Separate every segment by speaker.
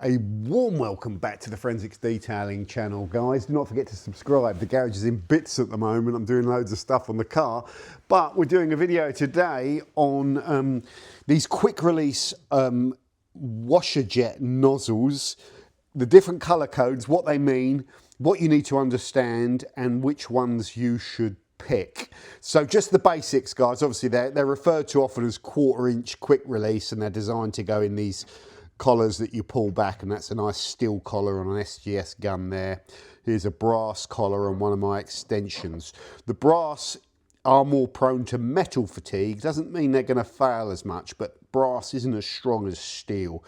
Speaker 1: A warm welcome back to the Forensics Detailing channel, guys. Do not forget to subscribe. The garage is in bits at the moment. I'm doing loads of stuff on the car, but we're doing a video today on these quick release washer jet nozzles, the different color codes, what they mean, what you need to understand, and which ones you should pick. So just the basics, guys. Obviously they're referred to often as 1/4 inch quick release, and they're designed to go in these collars that you pull back, and that's a nice steel collar on an SGS gun there. Here's a brass collar on one of my extensions. The brass are more prone to metal fatigue. Doesn't mean they're going to fail as much, but brass isn't as strong as steel.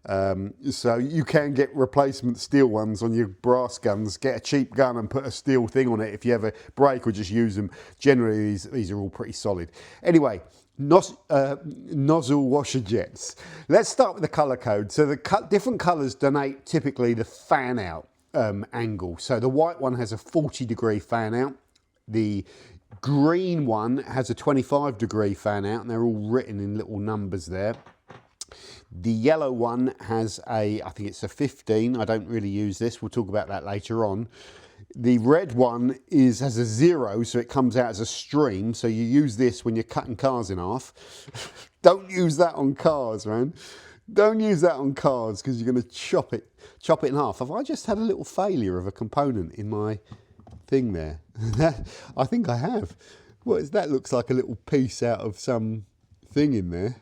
Speaker 1: So you can get replacement steel ones on your brass guns. Get a cheap gun and put a steel thing on it if you ever break, or just use them. Generally these are all pretty solid. Anyway, nozzle washer jets. Let's start with the color code. So the different colors denote typically the fan out angle. So the white one has a 40-degree fan out. The green one has a 25-degree fan out, and they're all written in little numbers there. The yellow one has I think it's a 15. I don't really use this. We'll talk about that later on. The red one has a 0, so it comes out as a stream. So you use this when you're cutting cars in half. Don't use that on cars, man. Don't use that on cars, because you're going to chop it in half. Have I just had a little failure of a component in my thing there? I think I have. What is that? Looks like a little piece out of some thing in there.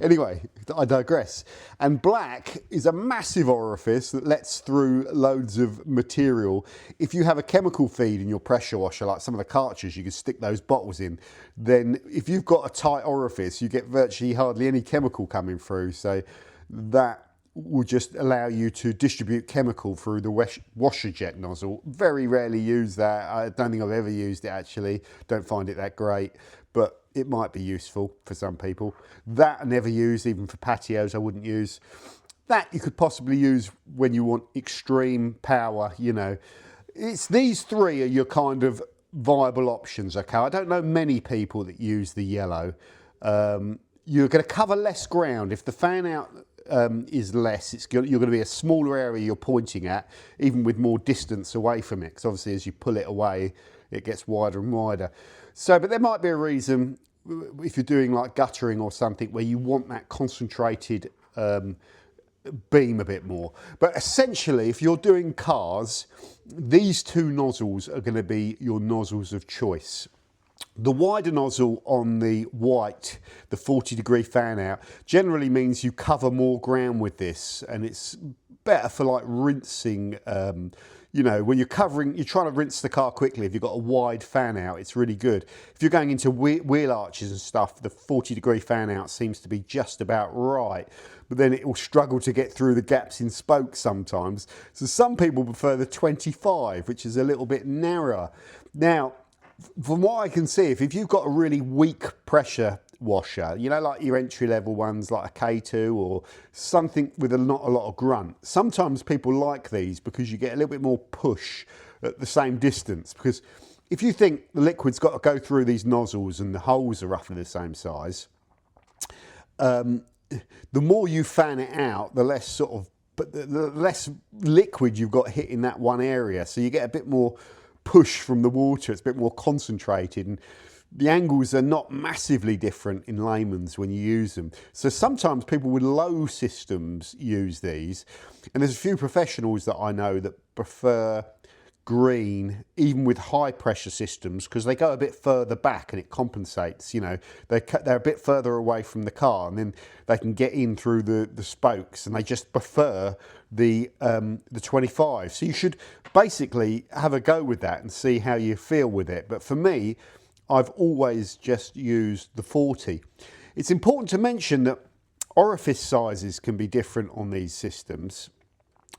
Speaker 1: Anyway, I digress. And black is a massive orifice that lets through loads of material. If you have a chemical feed in your pressure washer, like some of the cartridges, you can stick those bottles in. Then if you've got a tight orifice, you get virtually hardly any chemical coming through. So that will just allow you to distribute chemical through the washer jet nozzle. Very rarely use that. I don't think I've ever used it, actually. Don't find it that great, but it might be useful for some people. That I never use, even for patios I wouldn't use. That you could possibly use when you want extreme power, you know. It's these three are your kind of viable options, okay? I don't know many people that use the yellow. You're going to cover less ground. If the fan out is less, you're going to be a smaller area you're pointing at, even with more distance away from it, because obviously as you pull it away, it gets wider and wider. So, but there might be a reason, if you're doing like guttering or something, where you want that concentrated beam a bit more. But essentially, if you're doing cars, these two nozzles are going to be your nozzles of choice. The wider nozzle on the white, the 40-degree fan out, generally means you cover more ground with this, and it's better for like rinsing. You know, when you're trying to rinse the car quickly, if you've got a wide fan out, it's really good. If you're going into wheel arches and stuff, the 40-degree fan out seems to be just about right, but then it will struggle to get through the gaps in spokes sometimes. So some people prefer the 25, which is a little bit narrower. Now, from what I can see, if you've got a really weak pressure washer, you know, like your entry-level ones like a K2 or something with not a lot of grunt, sometimes people like these because you get a little bit more push at the same distance. Because if you think the liquid's got to go through these nozzles and the holes are roughly the same size, the more you fan it out, the less the less liquid you've got hitting that one area, so you get a bit more push from the water. It's a bit more concentrated, and the angles are not massively different in layman's when you use them. So sometimes people with low systems use these, and there's a few professionals that I know that prefer green even with high pressure systems, because they go a bit further back and it compensates. You know, they're a bit further away from the car, and then they can get in through the spokes, and they just prefer the 25. So you should basically have a go with that and see how you feel with it. But for me, I've always just used the 40. It's important to mention that orifice sizes can be different on these systems.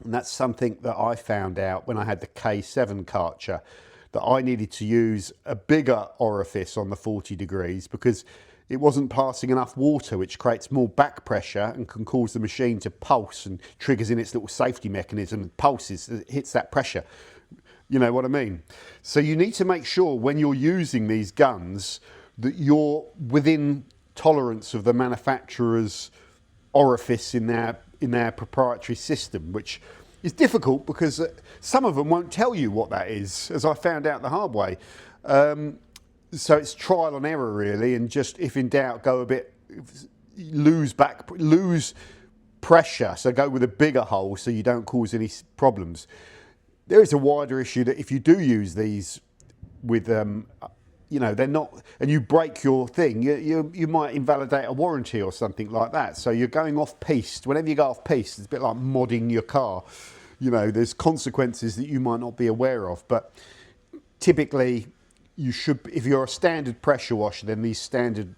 Speaker 1: And that's something that I found out when I had the K7 Karcher, that I needed to use a bigger orifice on the 40 degrees because it wasn't passing enough water, which creates more back pressure and can cause the machine to pulse, and triggers in its little safety mechanism and pulses, it hits that pressure. You know what I mean? So you need to make sure when you're using these guns that you're within tolerance of the manufacturer's orifice in in our proprietary system, which is difficult because some of them won't tell you what that is, as I found out the hard way. So it's trial and error really, and just if in doubt, go a bit, lose pressure, so go with a bigger hole so you don't cause any problems. There is a wider issue that if you do use these with, you know, they're not, and you break your thing, you might invalidate a warranty or something like that. So you're going off piste. Whenever you go off piste, it's a bit like modding your car. You know, there's consequences that you might not be aware of, but typically you should, if you're a standard pressure washer, then these standard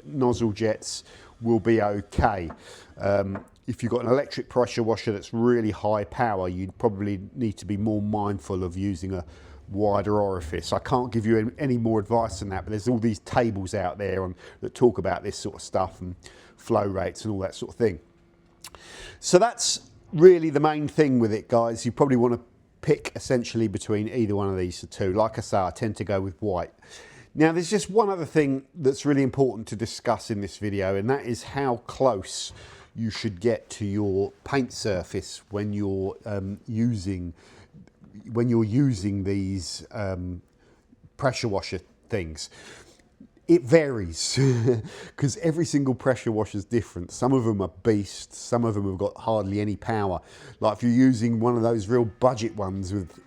Speaker 1: nozzle jets will be okay. If you've got an electric pressure washer that's really high power, you'd probably need to be more mindful of using a wider orifice. I can't give you any more advice than that, but there's all these tables out there that talk about this sort of stuff and flow rates and all that sort of thing. So that's really the main thing with it, guys. You probably want to pick essentially between either one of these two. Like I say, I tend to go with white. Now there's just one other thing that's really important to discuss in this video, and that is how close you should get to your paint surface when you're using these pressure washer things. It varies because every single pressure washer is different. Some of them are beasts, some of them have got hardly any power. Like if you're using one of those real budget ones with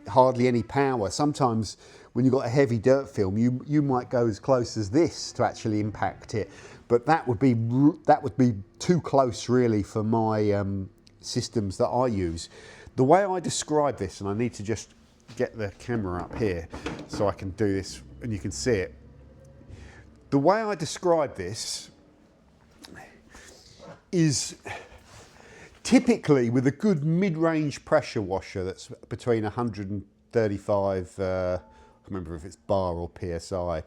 Speaker 1: hardly any power, sometimes when you've got a heavy dirt film, you might go as close as this to actually impact it. But that would be too close really for my systems that I use. The way I describe this, and I need to just get the camera up here so I can do this and you can see it. The way I describe this is typically with a good mid-range pressure washer that's between 135, I can't remember if it's bar or PSI I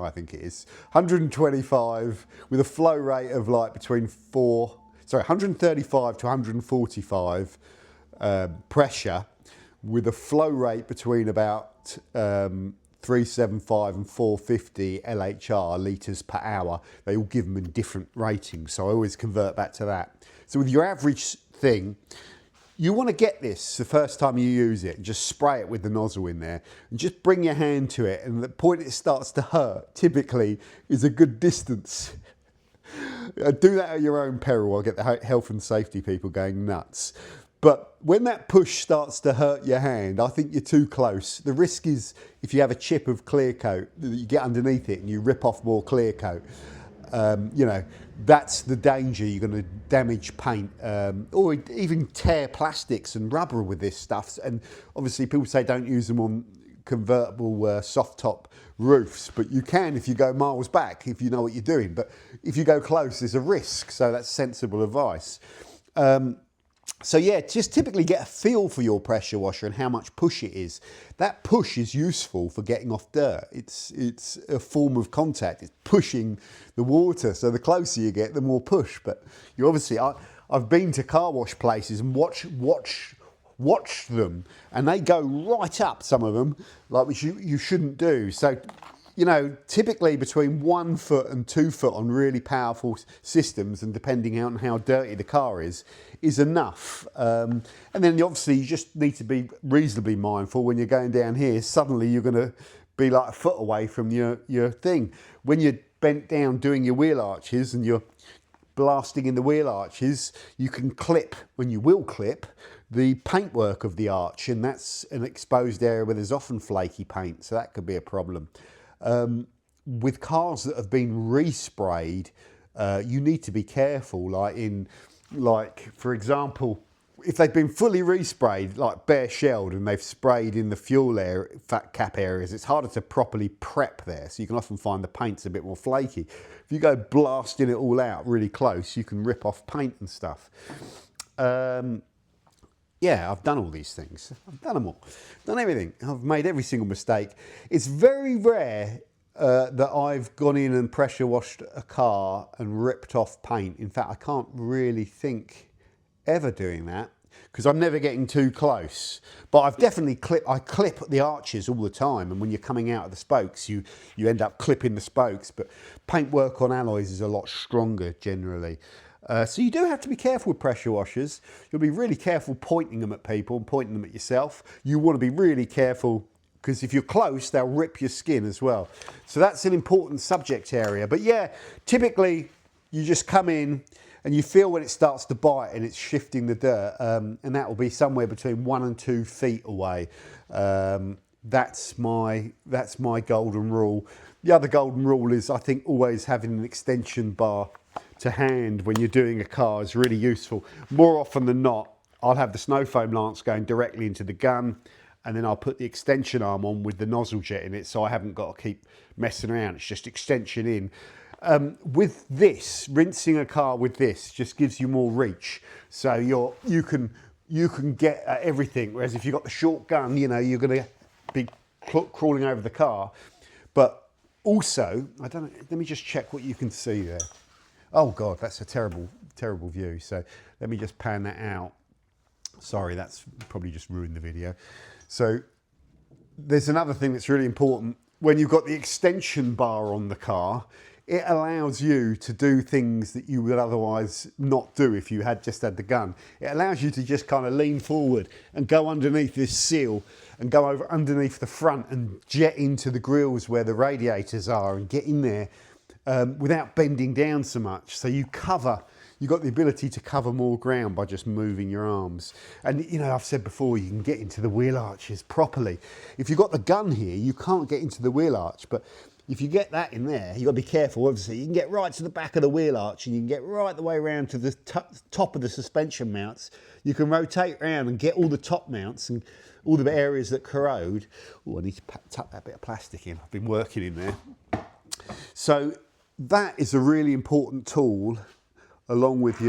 Speaker 1: think it is, 125 with a flow rate of like between 135 to 145 pressure with a flow rate between about 375 and 450 LHR, litres per hour. They all give them in different ratings, so I always convert back to that. So with your average thing, you want to get this the first time you use it and just spray it with the nozzle in there and just bring your hand to it, and the point it starts to hurt typically is a good distance. Do that at your own peril. I'll get the health and safety people going nuts. But when that push starts to hurt your hand, I think you're too close. The risk is if you have a chip of clear coat, you get underneath it and you rip off more clear coat. You know, that's the danger. You're going to damage paint or even tear plastics and rubber with this stuff. And obviously people say don't use them on convertible soft top roofs, but you can if you go miles back, if you know what you're doing. But if you go close, there's a risk. So that's sensible advice. So yeah, just typically get a feel for your pressure washer and how much push it is. That push is useful for getting off dirt. It's a form of contact. It's pushing the water. So the closer you get, the more push. But you obviously, I've been to car wash places and watch them, and they go right up, some of them, like which you shouldn't do. So, you know, typically between 1 foot and 2 foot on really powerful systems, and depending on how dirty the car is enough. And then obviously you just need to be reasonably mindful when you're going down here. Suddenly you're going to be like a foot away from your thing. When you're bent down doing your wheel arches and you're blasting in the wheel arches, you can clip, when you will clip, the paintwork of the arch, and that's an exposed area where there's often flaky paint, so that could be a problem. With cars that have been resprayed, you need to be careful. Like for example, if they've been fully resprayed, like bare shelled, and they've sprayed in the fuel fat cap areas, it's harder to properly prep there. So you can often find the paint's a bit more flaky. If you go blasting it all out really close, you can rip off paint and stuff. Yeah, I've done all these things. I've done them all. Done everything. I've made every single mistake. It's very rare that I've gone in and pressure washed a car and ripped off paint. In fact, I can't really think ever doing that because I'm never getting too close. But I've definitely I clip the arches all the time, and when you're coming out of the spokes, you end up clipping the spokes. But paintwork on alloys is a lot stronger generally. So you do have to be careful with pressure washers. You'll be really careful pointing them at people and pointing them at yourself. You want to be really careful because if you're close, they'll rip your skin as well. So that's an important subject area. But yeah, typically you just come in and you feel when it starts to bite and it's shifting the dirt, and that will be somewhere between 1 and 2 feet away. That's my golden rule. The other golden rule is, I think, always having an extension bar to hand when you're doing a car is really useful. More often than not, I'll have the snow foam lance going directly into the gun, and then I'll put the extension arm on with the nozzle jet in it, so I haven't got to keep messing around. It's just extension in. With this, rinsing a car with this just gives you more reach. So you can get at everything. Whereas if you've got the short gun, you know, you're going to be crawling over the car. But also, I don't know, let me just check what you can see there. Oh God, that's a terrible, terrible view. So let me just pan that out. Sorry, that's probably just ruined the video. So there's another thing that's really important. When you've got the extension bar on the car, it allows you to do things that you would otherwise not do if you had just had the gun. It allows you to just kind of lean forward and go underneath this seal and go over underneath the front and jet into the grills where the radiators are and get in there without bending down so much. So you've got the ability to cover more ground by just moving your arms. And you know, I've said before, you can get into the wheel arches properly. If you've got the gun here, you can't get into the wheel arch, but if you get that in there, you've got to be careful, obviously. You can get right to the back of the wheel arch and you can get right the way around to the top of the suspension mounts. You can rotate around and get all the top mounts and all the areas that corrode. Oh, I need to tuck that bit of plastic in. I've been working in there. So that is a really important tool along with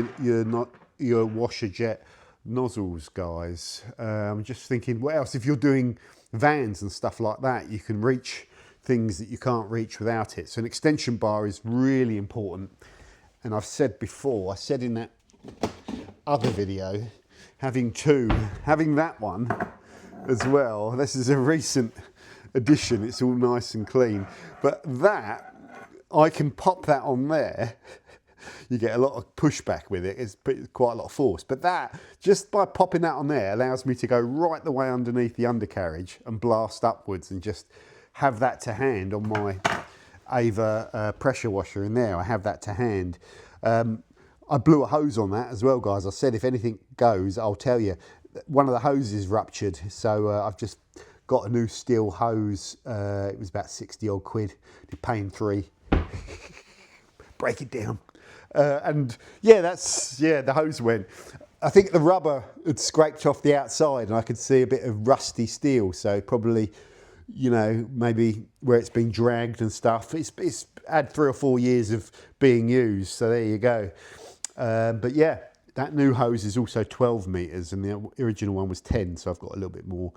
Speaker 1: your washer jet nozzles, guys. I'm just thinking, what else? If you're doing vans and stuff like that, you can reach things that you can't reach without it. So an extension bar is really important. And I've said before, I said in that other video, having that one as well. This is a recent addition. It's all nice and clean. But that, I can pop that on there. You get a lot of pushback with it. It's quite a lot of force. But that, just by popping that on there, allows me to go right the way underneath the undercarriage and blast upwards and just have that to hand on my Ava pressure washer in there. I have that to hand. I blew a hose on that as well, guys. I said if anything goes, I'll tell you. One of the hoses ruptured, so I've just got a new steel hose. It was about 60 odd quid. You're paying 3. Break it down. And yeah, the hose went. I think the rubber had scraped off the outside and I could see a bit of rusty steel. So probably, you know, maybe where it's been dragged and stuff. It's had 3 or 4 years of being used. So there you go. But yeah, that new hose is also 12 meters and the original one was 10. So I've got a little bit more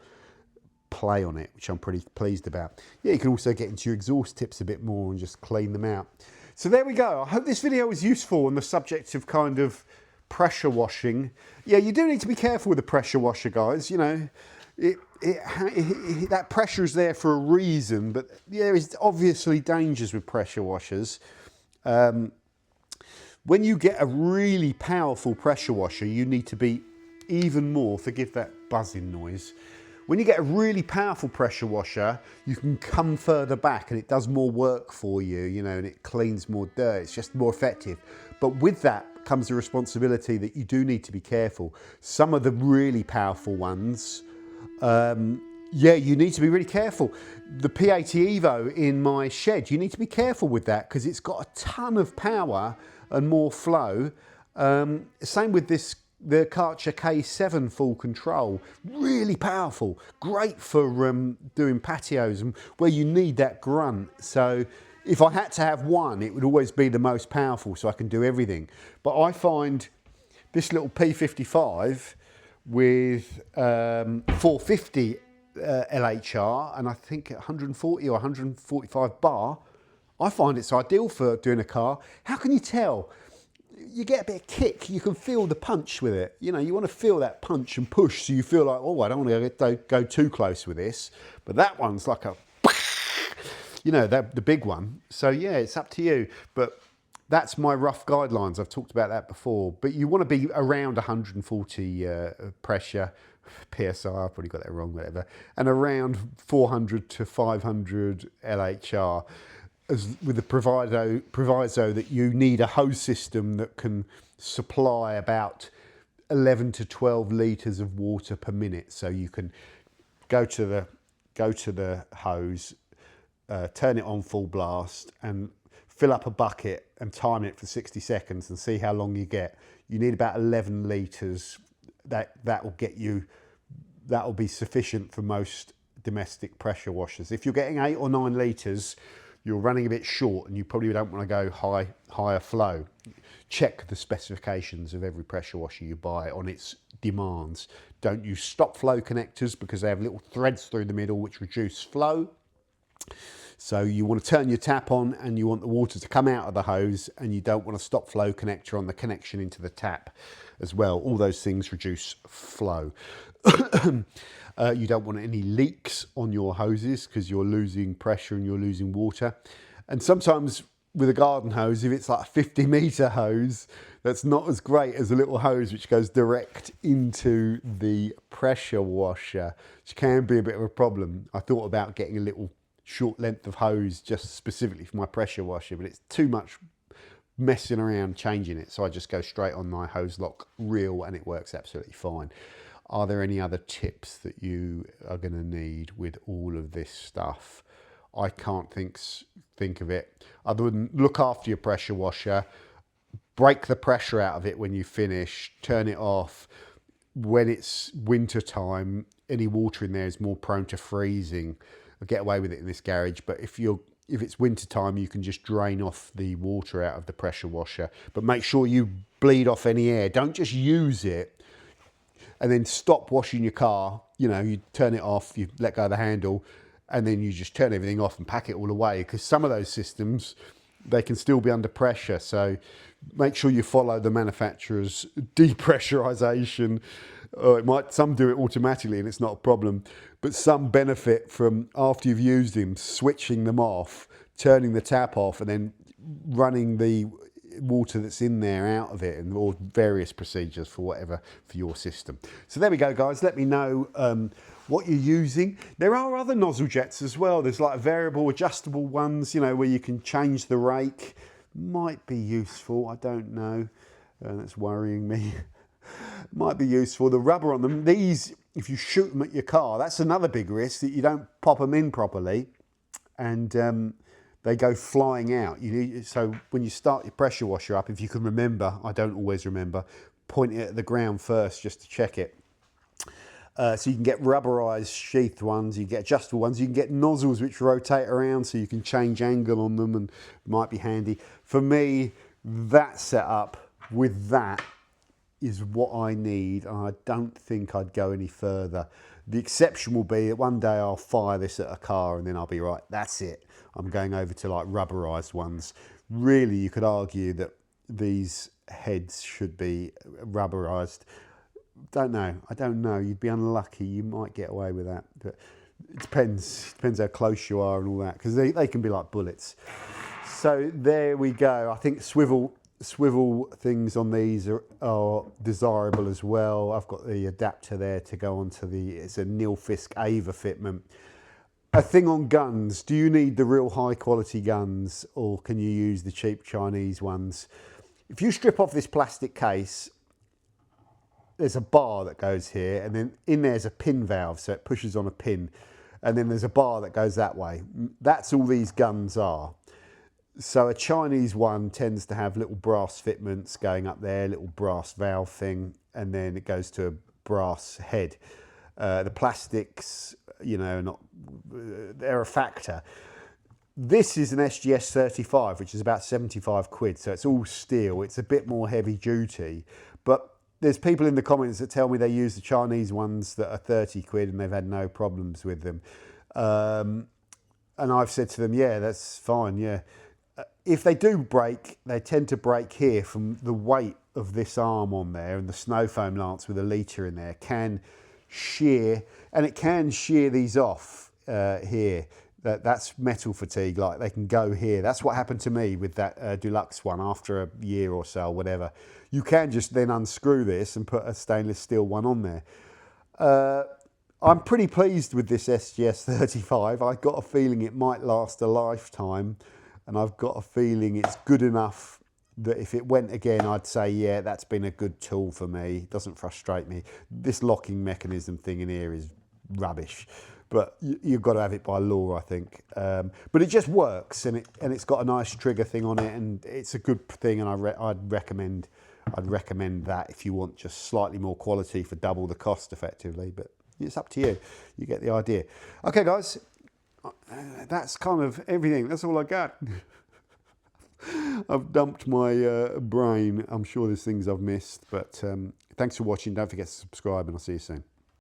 Speaker 1: play on it, which I'm pretty pleased about. Yeah, you can also get into your exhaust tips a bit more and just clean them out. So there we go. I hope this video was useful on the subject of kind of pressure washing. Yeah, you do need to be careful with the pressure washer, guys. You know, that pressure is there for a reason, but there is obviously dangers with pressure washers. When you get a really powerful pressure washer, you need to be even more, forgive that buzzing noise. When you get a really powerful pressure washer, you can come further back and it does more work for you, you know, and it cleans more dirt. It's just more effective. But with that comes the responsibility that you do need to be careful. Some of the really powerful ones, yeah, you need to be really careful. The P80 Evo in my shed, you need to be careful with that because it's got a ton of power and more flow. Same with the Karcher K7 full control, really powerful, great for doing patios and where you need that grunt. So if I had to have one, it would always be the most powerful so I can do everything. But I find this little P55 with 450 LHR and I think 140 or 145 bar, I find it's ideal for doing a car. How can you tell? You get a bit of kick, you can feel the punch with it. You know, you want to feel that punch and push so you feel like, oh, I don't want to go too close with this. But that one's like a, you know, the big one. So yeah, it's up to you. But that's my rough guidelines. I've talked about that before, but you want to be around 140 pressure, PSI, I've probably got that wrong, whatever, and around 400 to 500 LHR, with the proviso that you need a hose system that can supply about 11 to 12 litres of water per minute. So you can go to the hose, turn it on full blast and fill up a bucket and time it for 60 seconds and see how long you get. You need about 11 litres. That will be sufficient for most domestic pressure washers. If you're getting 8 or 9 litres, you're running a bit short and you probably don't want to go higher flow. Check the specifications of every pressure washer you buy on its demands. Don't use stop flow connectors because they have little threads through the middle which reduce flow. So you want to turn your tap on and you want the water to come out of the hose, and you don't want a stop flow connector on the connection into the tap as well. All those things reduce flow. You don't want any leaks on your hoses because you're losing pressure and you're losing water. And sometimes with a garden hose, if it's like a 50-metre hose, that's not as great as a little hose which goes direct into the pressure washer, which can be a bit of a problem. I thought about getting a little short length of hose just specifically for my pressure washer, but it's too much messing around changing it, so I just go straight on my hose lock reel and it works absolutely fine. Are there any other tips that you are going to need with all of this stuff? I can't think of it other than look after your pressure washer, break the pressure out of it when you finish, turn it off. When it's winter time, any water in there is more prone to freezing. I'll get away with it in this garage, but if it's winter time, you can just drain off the water out of the pressure washer, but make sure you bleed off any air. Don't just use it and then stop washing your car. You know, you turn it off, you let go of the handle, and then you just turn everything off and pack it all away, because some of those systems, they can still be under pressure. So make sure you follow the manufacturer's depressurization. Some do it automatically and it's not a problem, but some benefit from, after you've used them, switching them off, turning the tap off, and then running the water that's in there out of it, and all various procedures for your system. So there we go, guys. Let me know what you're using. There are other nozzle jets as well. There's like variable adjustable ones, you know, where you can change the rake. Might be useful, I don't know. That's worrying me. Might be useful. The rubber on them, these, if you shoot them at your car, that's another big risk, that you don't pop them in properly and they go flying out. So when you start your pressure washer up, if you can remember, I don't always remember, point it at the ground first just to check it. So you can get rubberized sheathed ones, you can get adjustable ones, you can get nozzles which rotate around so you can change angle on them, and it might be handy. For me, that setup with that is what I need, and I don't think I'd go any further. The exception will be that one day I'll fire this at a car and then I'll be right, that's it. I'm going over to like rubberized ones. Really, you could argue that these heads should be rubberized. I don't know. You'd be unlucky. You might get away with that, but it depends how close you are and all that, because they can be like bullets. So there we go. I think swivel things on these are desirable as well. I've got the adapter there to go onto it's a Nilfisk Ava fitment. A thing on guns, do you need the real high quality guns, or can you use the cheap Chinese ones? If you strip off this plastic case, there's a bar that goes here, and then in there's a pin valve, so it pushes on a pin, and then there's a bar that goes that way. That's all these guns are. So a Chinese one tends to have little brass fitments going up there, little brass valve thing, and then it goes to a brass head. The plastics, you know, they're a factor. This is an SGS35, which is about 75 quid, so it's all steel. It's a bit more heavy duty, but there's people in the comments that tell me they use the Chinese ones that are 30 quid and they've had no problems with them. And I've said to them, yeah, that's fine, yeah. If they do break, they tend to break here from the weight of this arm on there, and the snow foam lance with a litre in there can shear, and it can shear these off here. That's metal fatigue, like they can go here. That's what happened to me with that deluxe one after a year or so, whatever. You can just then unscrew this and put a stainless steel one on there. I'm pretty pleased with this SGS35. I've got a feeling it might last a lifetime, and I've got a feeling it's good enough that if it went again, I'd say, yeah, that's been a good tool for me. It doesn't frustrate me. This locking mechanism thing in here is rubbish, but you've got to have it by law, I think. But it just works, and it's got a nice trigger thing on it, and it's a good thing, and I'd recommend that if you want just slightly more quality for double the cost effectively, but it's up to you. You get the idea. Okay, guys, that's kind of everything. That's all I got. I've dumped my brain. I'm sure there's things I've missed, but thanks for watching. Don't forget to subscribe, and I'll see you soon.